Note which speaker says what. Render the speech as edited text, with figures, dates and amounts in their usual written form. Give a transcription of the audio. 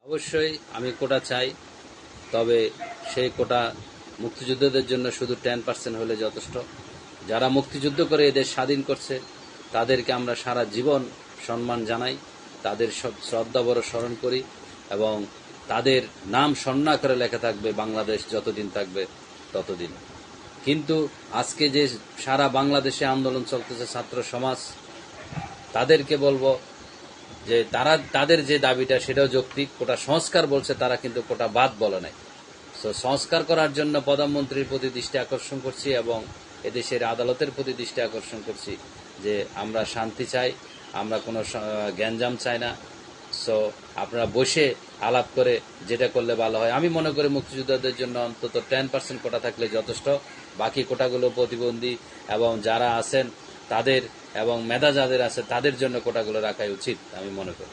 Speaker 1: অবশ্যই আমি কোটা চাই, তবে সেই কোটা মুক্তিযোদ্ধাদের জন্য শুধু 10% হলে যথেষ্ট। যারা মুক্তিযুদ্ধ করে এদের স্বাধীন করছে তাদেরকে আমরা সারা জীবন সম্মান জানাই, তাদের শ্রদ্ধা বড় স্মরণ করি এবং তাদের নাম স্বর্ণাক্ষরে লেখা থাকবে বাংলাদেশ যতদিন থাকবে ততদিন। কিন্তু আজকে যে সারা বাংলাদেশে আন্দোলন চলতেছে ছাত্র সমাজ, তাদেরকে বলবো যে তাদের যে দাবিটা সেটাও যৌক্তিক। কোটা সংস্কার বলছে তারা, কিন্তু কোটা বাদ বলে নাই। তো সংস্কার করার জন্য প্রধানমন্ত্রীর প্রতি দৃষ্টি আকর্ষণ করছি এবং এদেশের আদালতের প্রতি দৃষ্টি আকর্ষণ করছি যে আমরা শান্তি চাই, আমরা কোনো গ্যাঞ্জাম চাই না। সো আপনারা বসে আলাপ করে যেটা করলে ভালো হয়। আমি মনে করি মুক্তিযোদ্ধাদের জন্য অন্তত 10% কোটা থাকলে যথেষ্ট। বাকি কোটাগুলো প্রতিবন্ধী এবং যারা আছেন তাদের এবং মেধা যাদের আছে তাদের জন্য কোটাগুলো রাখাই উচিত আমি মনে করি।